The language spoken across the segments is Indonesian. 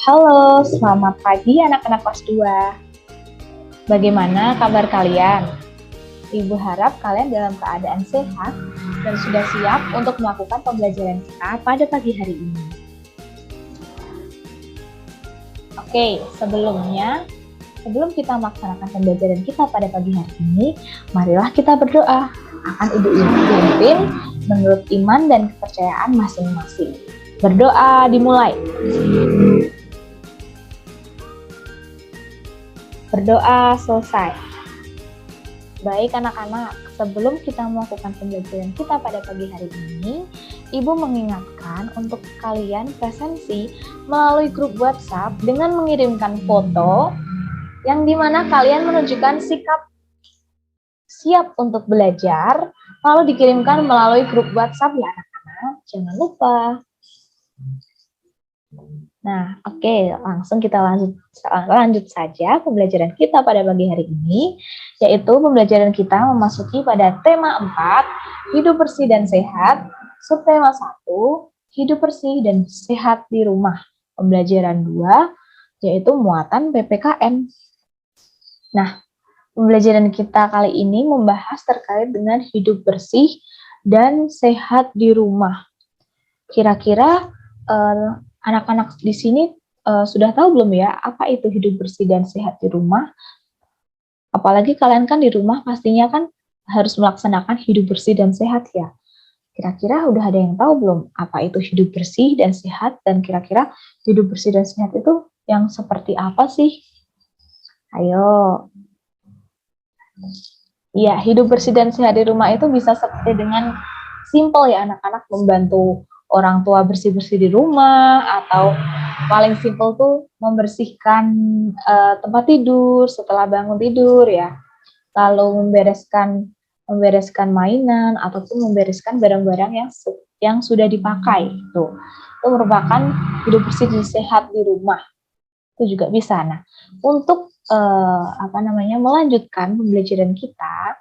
Halo, selamat pagi anak-anak kelas 2. Bagaimana kabar kalian? Ibu harap kalian dalam keadaan sehat dan sudah siap untuk melakukan pembelajaran kita pada pagi hari ini. Oke, sebelum kita melaksanakan pembelajaran kita pada pagi hari ini, marilah kita berdoa. Akan Ibu pimpin menurut iman dan kepercayaan masing-masing. Berdoa dimulai. Berdoa selesai. Baik anak-anak, sebelum kita melakukan pembelajaran kita pada pagi hari ini, Ibu mengingatkan untuk kalian presensi melalui grup WhatsApp dengan mengirimkan foto yang dimana kalian menunjukkan sikap siap untuk belajar, lalu dikirimkan melalui grup WhatsApp ya anak-anak, jangan lupa. Nah, oke, langsung kita lanjut saja pembelajaran kita pada pagi hari ini, yaitu pembelajaran kita memasuki pada tema 4, hidup bersih dan sehat, subtema 1, hidup bersih dan sehat di rumah, pembelajaran 2, yaitu muatan PPKN. Nah, pembelajaran kita kali ini membahas terkait dengan hidup bersih dan sehat di rumah. Kira-kira anak-anak di sini sudah tahu belum ya apa itu hidup bersih dan sehat di rumah? Apalagi kalian kan di rumah pastinya kan harus melaksanakan hidup bersih dan sehat ya. Kira-kira udah ada yang tahu belum apa itu hidup bersih dan sehat, dan kira-kira hidup bersih dan sehat itu yang seperti apa sih? Ayo. Ya, hidup bersih dan sehat di rumah itu bisa seperti dengan simple ya anak-anak, membantu orang tua bersih-bersih di rumah, atau paling simple tuh membersihkan tempat tidur setelah bangun tidur ya, lalu membereskan mainan ataupun membereskan barang-barang yang sudah dipakai. Itu merupakan hidup bersih dan sehat di rumah. Itu juga bisa. Nah, untuk melanjutkan pembelajaran kita,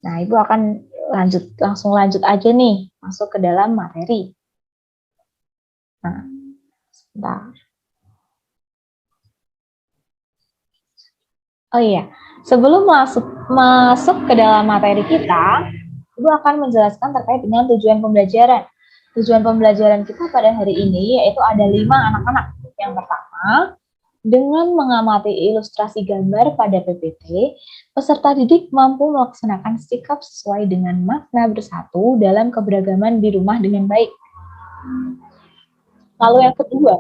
nah Ibu akan langsung lanjut aja nih, masuk ke dalam materi. Nah, sebentar. Oh iya, sebelum masuk ke dalam materi kita, Ibu akan menjelaskan terkait dengan tujuan pembelajaran. Tujuan pembelajaran kita pada hari ini yaitu ada 5 anak-anak. Yang pertama, dengan mengamati ilustrasi gambar pada PPT, peserta didik mampu melaksanakan sikap sesuai dengan makna bersatu dalam keberagaman di rumah dengan baik. Lalu yang kedua,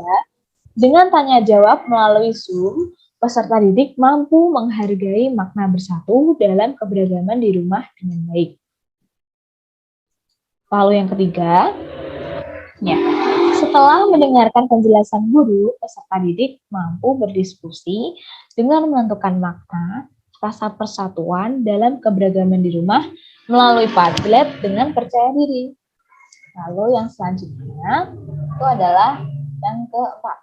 dengan tanya jawab melalui Zoom, peserta didik mampu menghargai makna bersatu dalam keberagaman di rumah dengan baik. Lalu yang ketiga, ya, setelah mendengarkan penjelasan guru, peserta didik mampu berdiskusi dengan menentukan makna, rasa persatuan dalam keberagaman di rumah melalui Padlet dengan percaya diri. Lalu yang selanjutnya itu adalah yang keempat.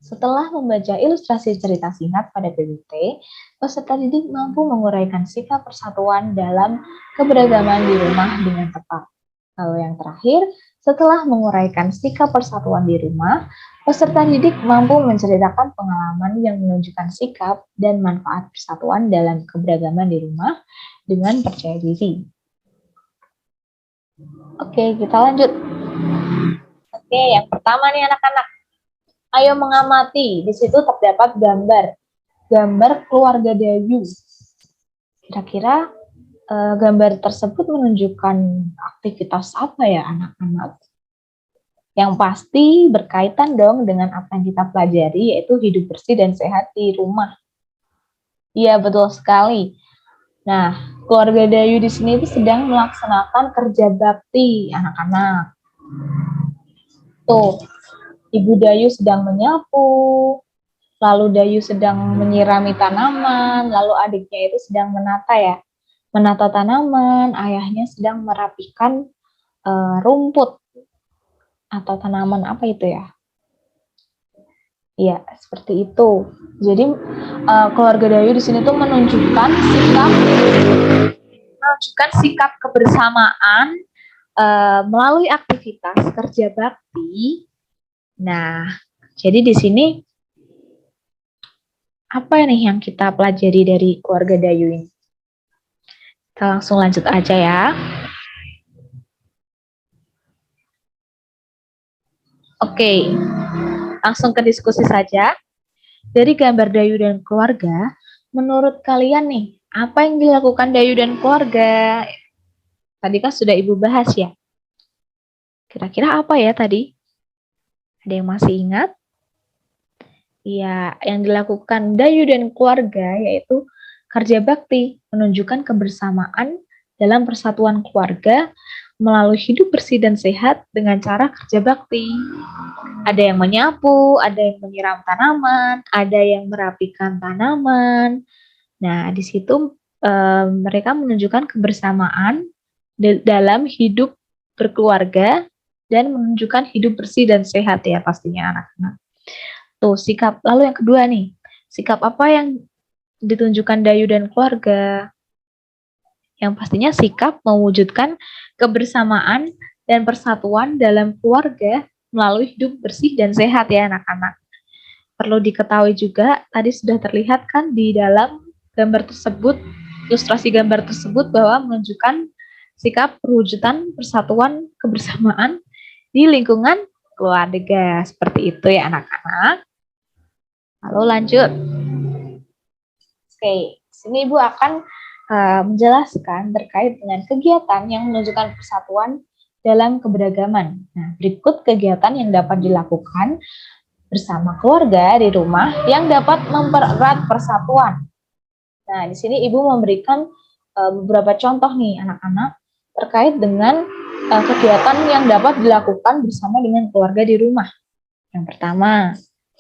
Setelah membaca ilustrasi cerita singkat pada PPT, peserta didik mampu menguraikan sikap persatuan dalam keberagaman di rumah dengan tepat. Lalu yang terakhir, setelah menguraikan sikap persatuan di rumah, peserta didik mampu menceritakan pengalaman yang menunjukkan sikap dan manfaat persatuan dalam keberagaman di rumah dengan percaya diri. Oke, kita lanjut. Oke, yang pertama nih anak-anak. Ayo mengamati. Di situ terdapat gambar keluarga Dayu. Kira-kira gambar tersebut menunjukkan aktivitas apa ya anak-anak? Yang pasti berkaitan dong dengan apa yang kita pelajari, yaitu hidup bersih dan sehat di rumah. Iya, betul sekali. Nah, keluarga Dayu di sini itu sedang melaksanakan kerja bakti anak-anak. Tuh, Ibu Dayu sedang menyapu, lalu Dayu sedang menyirami tanaman, lalu adiknya itu sedang menata tanaman, ayahnya sedang merapikan rumput atau tanaman apa itu ya? Iya, seperti itu. Jadi keluarga Dayu di sini tuh menunjukkan sikap kebersamaan melalui aktivitas kerja bakti. Nah, Jadi di sini apa nih yang kita pelajari dari keluarga Dayu ini? Kita langsung lanjut aja ya. Oke, langsung ke diskusi saja. Dari gambar Dayu dan keluarga, menurut kalian nih, apa yang dilakukan Dayu dan keluarga? Tadi kan sudah Ibu bahas ya. Kira-kira apa ya tadi? Ada yang masih ingat? Ya, yang dilakukan Dayu dan keluarga yaitu kerja bakti, menunjukkan kebersamaan dalam persatuan keluarga melalui hidup bersih dan sehat dengan cara kerja bakti. Ada yang menyapu, ada yang menyiram tanaman, ada yang merapikan tanaman. Nah, di situ mereka menunjukkan kebersamaan dalam hidup berkeluarga dan menunjukkan hidup bersih dan sehat ya pastinya anak-anak. Tuh, sikap. Lalu yang kedua nih, sikap apa yang ditunjukkan Dayu dan keluarga? Yang pastinya sikap mewujudkan kebersamaan dan persatuan dalam keluarga melalui hidup bersih dan sehat ya anak-anak. Perlu diketahui juga, tadi sudah terlihat kan di dalam gambar tersebut, ilustrasi gambar tersebut bahwa menunjukkan sikap perwujudan persatuan kebersamaan di lingkungan keluarga. Seperti itu ya anak-anak. Lalu lanjut. Oke, sini Ibu akan menjelaskan terkait dengan kegiatan yang menunjukkan persatuan dalam keberagaman. Nah, berikut kegiatan yang dapat dilakukan bersama keluarga di rumah yang dapat mempererat persatuan. Nah, di sini Ibu memberikan beberapa contoh nih anak-anak terkait dengan kegiatan yang dapat dilakukan bersama dengan keluarga di rumah. Yang pertama,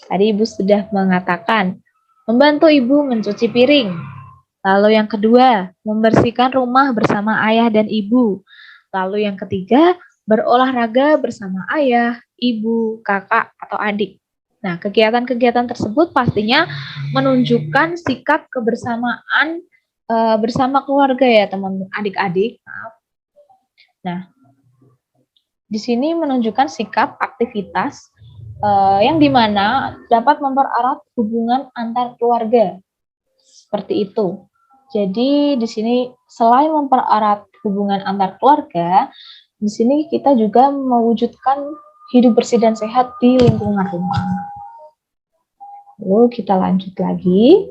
tadi Ibu sudah mengatakan membantu Ibu mencuci piring. Lalu yang kedua, membersihkan rumah bersama ayah dan ibu. Lalu yang ketiga, berolahraga bersama ayah, ibu, kakak, atau adik. Nah, kegiatan-kegiatan tersebut pastinya menunjukkan sikap kebersamaan bersama keluarga ya, teman adik-adik. Nah, di sini menunjukkan sikap aktivitas yang dimana dapat mempererat hubungan antar keluarga. Seperti itu. Jadi di sini selain mempererat hubungan antar keluarga, di sini kita juga mewujudkan hidup bersih dan sehat di lingkungan rumah. Lalu kita lanjut lagi.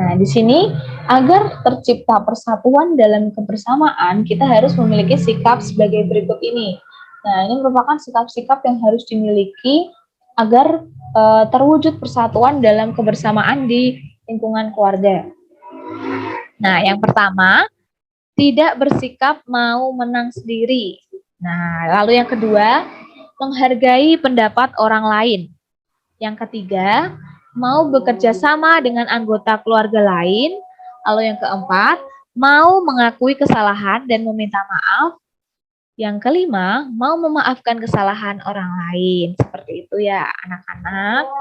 Nah, di sini agar tercipta persatuan dalam kebersamaan, kita harus memiliki sikap sebagai berikut ini. Nah, ini merupakan sikap-sikap yang harus dimiliki agar terwujud persatuan dalam kebersamaan di lingkungan keluarga. Nah, yang pertama, tidak bersikap mau menang sendiri. Nah, lalu yang kedua, menghargai pendapat orang lain. Yang ketiga, mau bekerja sama dengan anggota keluarga lain. Lalu yang keempat, mau mengakui kesalahan dan meminta maaf. Yang kelima, mau memaafkan kesalahan orang lain. Seperti itu ya, anak-anak.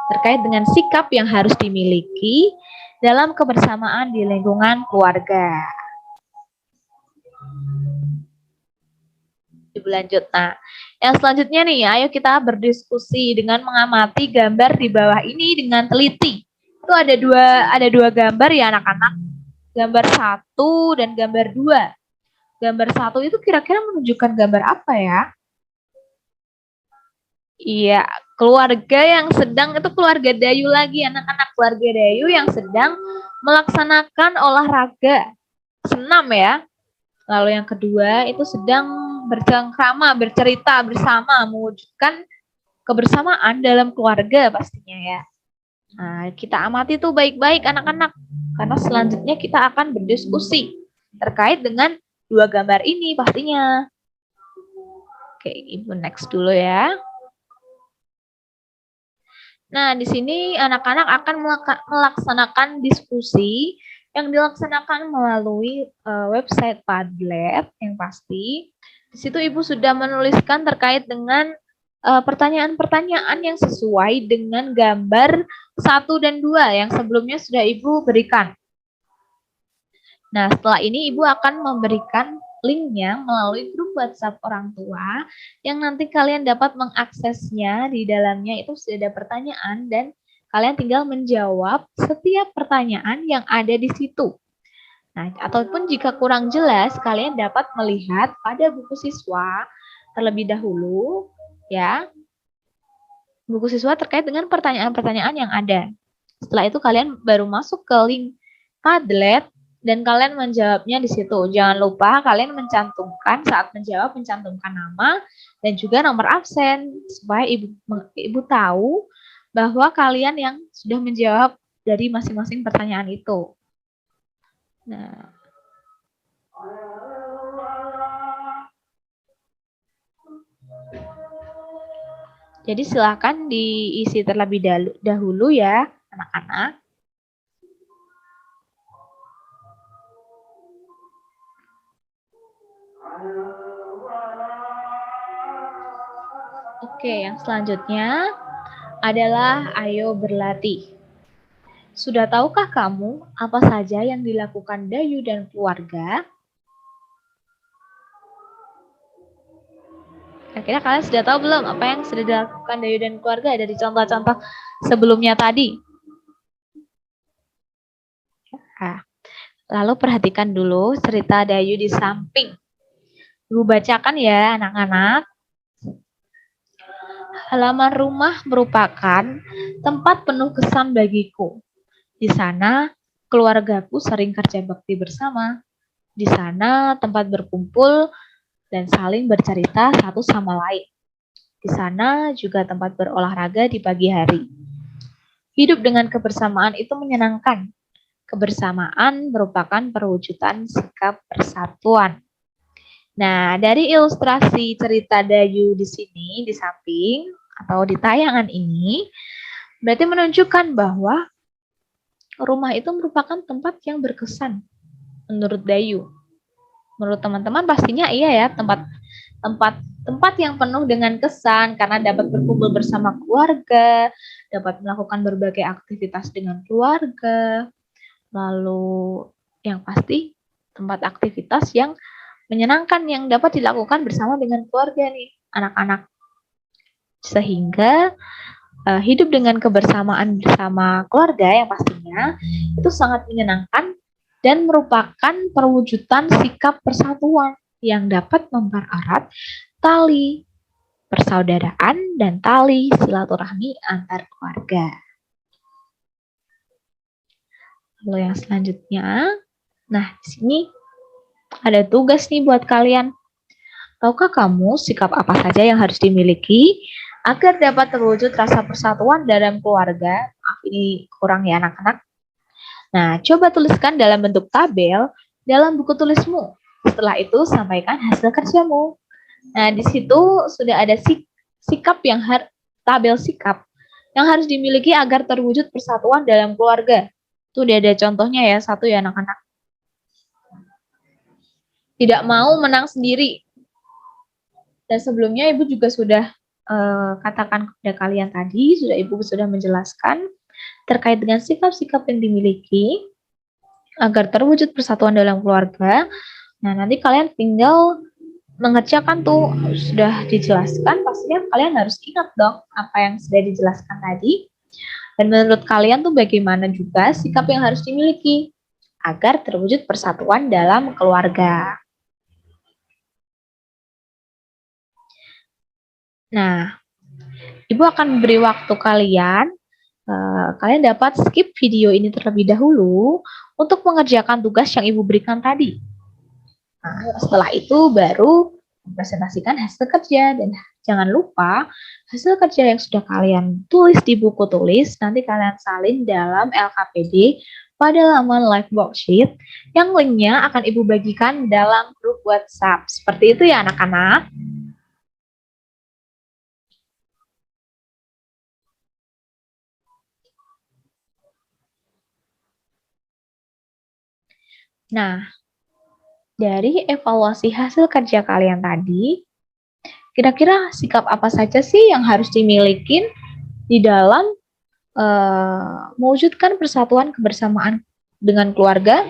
Terkait dengan sikap yang harus dimiliki dalam kebersamaan di lingkungan keluarga. Ibu lanjut. Nah, yang selanjutnya nih, ayo kita berdiskusi dengan mengamati gambar di bawah ini dengan teliti. Itu ada dua gambar ya anak-anak. Gambar 1 dan gambar 2. Gambar 1 itu kira-kira menunjukkan gambar apa ya? Iya, keluarga yang sedang, itu keluarga Dayu lagi, anak-anak keluarga Dayu yang sedang melaksanakan olahraga senam ya. Lalu yang kedua itu sedang bercengkrama, bercerita bersama, mewujudkan kebersamaan dalam keluarga pastinya ya. Nah, kita amati tuh baik-baik anak-anak, karena selanjutnya kita akan berdiskusi terkait dengan dua gambar ini pastinya. Oke, Ibu next dulu ya. Nah, di sini anak-anak akan melaksanakan diskusi yang dilaksanakan melalui website Padlet yang pasti. Di situ Ibu sudah menuliskan terkait dengan pertanyaan-pertanyaan yang sesuai dengan gambar 1 dan 2 yang sebelumnya sudah Ibu berikan. Nah, setelah ini Ibu akan memberikan linknya melalui grup WhatsApp orang tua yang nanti kalian dapat mengaksesnya. Di dalamnya itu sudah ada pertanyaan dan kalian tinggal menjawab setiap pertanyaan yang ada di situ. Nah, ataupun jika kurang jelas, kalian dapat melihat pada buku siswa terlebih dahulu, ya, buku siswa terkait dengan pertanyaan-pertanyaan yang ada. Setelah itu kalian baru masuk ke link Padlet dan kalian menjawabnya di situ. Jangan lupa kalian mencantumkan saat menjawab, mencantumkan nama dan juga nomor absen supaya ibu tahu bahwa kalian yang sudah menjawab dari masing-masing pertanyaan itu. Nah, jadi silakan diisi terlebih dahulu ya, anak-anak. Oke, yang selanjutnya adalah ayo berlatih. Sudah tahukah kamu apa saja yang dilakukan Dayu dan keluarga? Kira-kira kalian sudah tahu belum apa yang sudah dilakukan Dayu dan keluarga dari contoh-contoh sebelumnya tadi? Nah, lalu perhatikan dulu cerita Dayu di samping. Ibu bacakan ya anak-anak. Halaman rumah merupakan tempat penuh kesan bagiku. Di sana, keluargaku sering kerja bakti bersama. Di sana, tempat berkumpul dan saling bercerita satu sama lain. Di sana juga tempat berolahraga di pagi hari. Hidup dengan kebersamaan itu menyenangkan. Kebersamaan merupakan perwujudan sikap persatuan. Nah, dari ilustrasi cerita Dayu di sini, di samping, atau di tayangan ini, berarti menunjukkan bahwa rumah itu merupakan tempat yang berkesan menurut Dayu. Menurut teman-teman pastinya iya ya, tempat yang penuh dengan kesan karena dapat berkumpul bersama keluarga, dapat melakukan berbagai aktivitas dengan keluarga. Lalu yang pasti tempat aktivitas yang menyenangkan yang dapat dilakukan bersama dengan keluarga nih, anak-anak. Sehingga hidup dengan kebersamaan bersama keluarga yang pastinya itu sangat menyenangkan dan merupakan perwujudan sikap persatuan yang dapat mempererat tali persaudaraan dan tali silaturahmi antar keluarga. Lalu yang selanjutnya, nah di sini ada tugas nih buat kalian. Tahukah kamu sikap apa saja yang harus dimiliki agar dapat terwujud rasa persatuan dalam keluarga? Maaf, ini kurang ya anak-anak. Nah, coba tuliskan dalam bentuk tabel dalam buku tulismu. Setelah itu, sampaikan hasil kerjamu. Nah, di situ sudah ada tabel sikap yang harus dimiliki agar terwujud persatuan dalam keluarga. Itu udah ada contohnya ya, satu ya anak-anak. Tidak mau menang sendiri. Dan sebelumnya Ibu juga sudah katakan kepada kalian tadi, Ibu sudah menjelaskan terkait dengan sikap-sikap yang dimiliki agar terwujud persatuan dalam keluarga. Nah, nanti kalian tinggal mengerjakan tuh, sudah dijelaskan, pastinya kalian harus ingat dong apa yang sudah dijelaskan tadi. Dan menurut kalian tuh bagaimana juga sikap yang harus dimiliki agar terwujud persatuan dalam keluarga. Nah, Ibu akan beri waktu kalian dapat skip video ini terlebih dahulu untuk mengerjakan tugas yang Ibu berikan tadi. Nah, setelah itu baru presentasikan hasil kerja dan jangan lupa hasil kerja yang sudah kalian tulis di buku tulis nanti kalian salin dalam LKPD pada laman live worksheet yang linknya akan Ibu bagikan dalam grup WhatsApp. Seperti itu ya anak-anak. Nah, dari evaluasi hasil kerja kalian tadi, kira-kira sikap apa saja sih yang harus dimiliki di dalam mewujudkan persatuan kebersamaan dengan keluarga?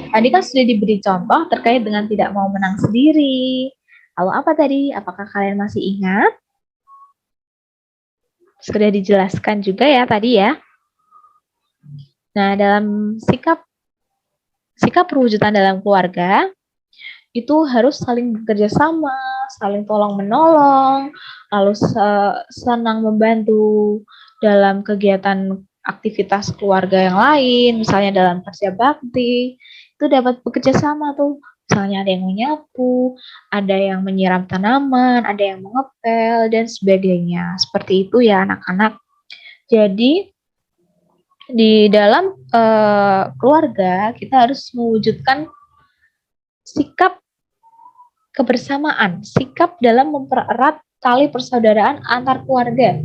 Tadi kan sudah diberi contoh terkait dengan tidak mau menang sendiri. Lalu apa tadi? Apakah kalian masih ingat? Sudah dijelaskan juga ya tadi ya. Nah, dalam sikap perwujudan dalam keluarga, itu harus saling bekerja sama, saling tolong menolong, lalu senang membantu dalam kegiatan aktivitas keluarga yang lain, misalnya dalam kerja bakti, itu dapat bekerja sama tuh. Misalnya ada yang menyapu, ada yang menyiram tanaman, ada yang mengepel, dan sebagainya. Seperti itu ya anak-anak. Jadi, di dalam keluarga, kita harus mewujudkan sikap kebersamaan, sikap dalam mempererat tali persaudaraan antar keluarga,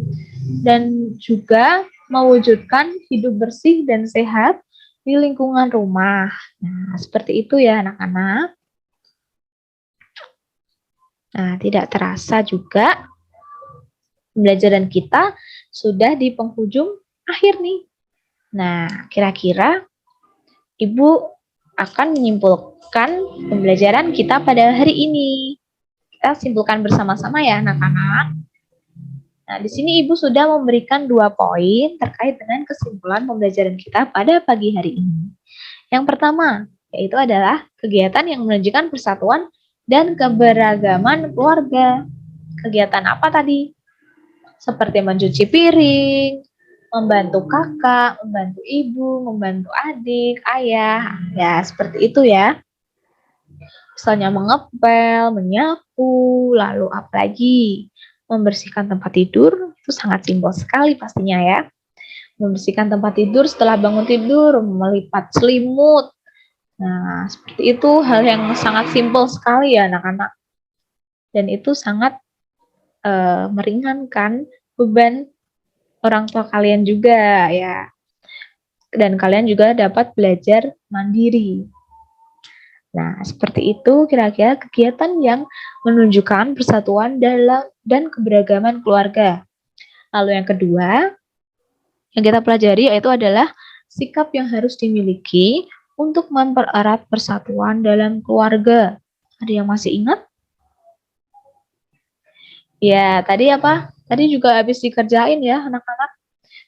dan juga mewujudkan hidup bersih dan sehat di lingkungan rumah. Nah, seperti itu ya anak-anak. Nah, tidak terasa juga pembelajaran kita sudah di penghujung akhir nih. Nah, kira-kira Ibu akan menyimpulkan pembelajaran kita pada hari ini. Kita simpulkan bersama-sama ya anak-anak. Nah, di sini Ibu sudah memberikan 2 poin terkait dengan kesimpulan pembelajaran kita pada pagi hari ini. Yang pertama, yaitu adalah kegiatan yang menunjukkan persatuan dan keberagaman keluarga. Kegiatan apa tadi? Seperti mencuci piring, membantu kakak, membantu ibu, membantu adik, ayah. Ya, seperti itu ya. Misalnya mengepel, menyapu, lalu apalagi membersihkan tempat tidur, itu sangat simbol sekali pastinya ya. Membersihkan tempat tidur setelah bangun tidur, melipat selimut. Nah, seperti itu hal yang sangat simpel sekali ya anak-anak. Dan itu sangat meringankan beban orang tua kalian juga ya. Dan kalian juga dapat belajar mandiri. Nah, seperti itu kira-kira kegiatan yang menunjukkan persatuan dan keberagaman keluarga. Lalu yang kedua, yang kita pelajari yaitu adalah sikap yang harus dimiliki untuk mempererat persatuan dalam keluarga. Ada yang masih ingat? Ya, tadi apa? Tadi juga habis dikerjain ya anak-anak.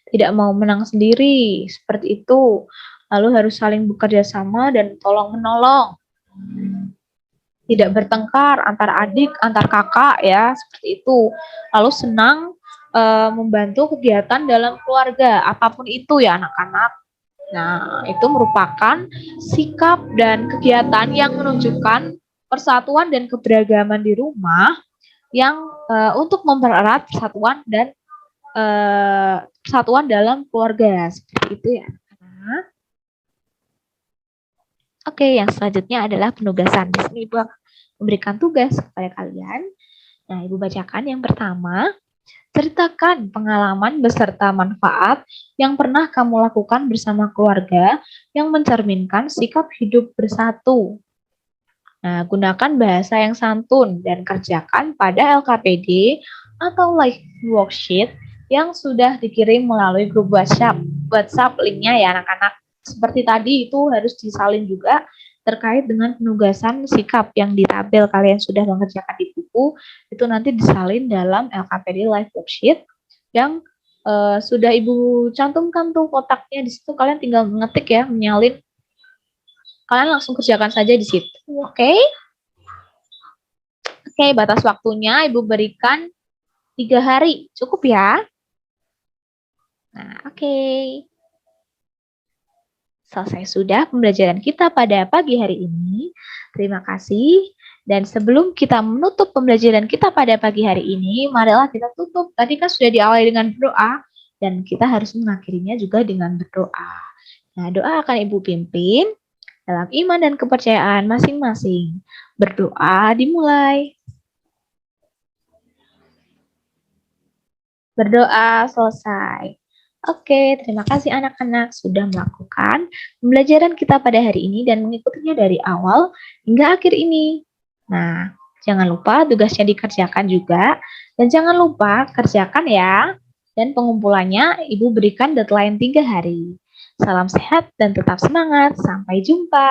Tidak mau menang sendiri, seperti itu. Lalu harus saling bekerja sama dan tolong-menolong. Tidak bertengkar antar adik, antar kakak ya, seperti itu. Lalu senang membantu kegiatan dalam keluarga, apapun itu ya anak-anak. Nah, itu merupakan sikap dan kegiatan yang menunjukkan persatuan dan keberagaman di rumah yang untuk mempererat persatuan dan persatuan dalam keluarga. Seperti itu ya. Oke, yang selanjutnya adalah penugasan. Di sini Ibu akan memberikan tugas kepada kalian. Nah, Ibu bacakan yang pertama. Ceritakan pengalaman beserta manfaat yang pernah kamu lakukan bersama keluarga yang mencerminkan sikap hidup bersatu. Nah, gunakan bahasa yang santun dan kerjakan pada LKPD atau live worksheet yang sudah dikirim melalui grup WhatsApp linknya ya anak-anak. Seperti tadi itu harus disalin juga terkait dengan penugasan sikap yang di tabel kalian sudah mengerjakan di buku, itu nanti disalin dalam LKPD live worksheet yang sudah Ibu cantumkan tuh kotaknya di situ, kalian tinggal ngetik ya, menyalin. Kalian langsung kerjakan saja di situ. Oke. Oke, batas waktunya Ibu berikan 3 hari. Cukup ya? Nah, oke. Selesai sudah pembelajaran kita pada pagi hari ini. Terima kasih. Dan sebelum kita menutup pembelajaran kita pada pagi hari ini, marilah kita tutup. Tadi kan sudah diawali dengan berdoa, dan kita harus mengakhirinya juga dengan berdoa. Nah, doa akan Ibu pimpin dalam iman dan kepercayaan masing-masing. Berdoa dimulai. Berdoa selesai. Oke, terima kasih anak-anak sudah melakukan pembelajaran kita pada hari ini dan mengikutinya dari awal hingga akhir ini. Nah, jangan lupa tugasnya dikerjakan juga, dan jangan lupa kerjakan ya. Dan pengumpulannya Ibu berikan deadline 3 hari. Salam sehat dan tetap semangat. Sampai jumpa.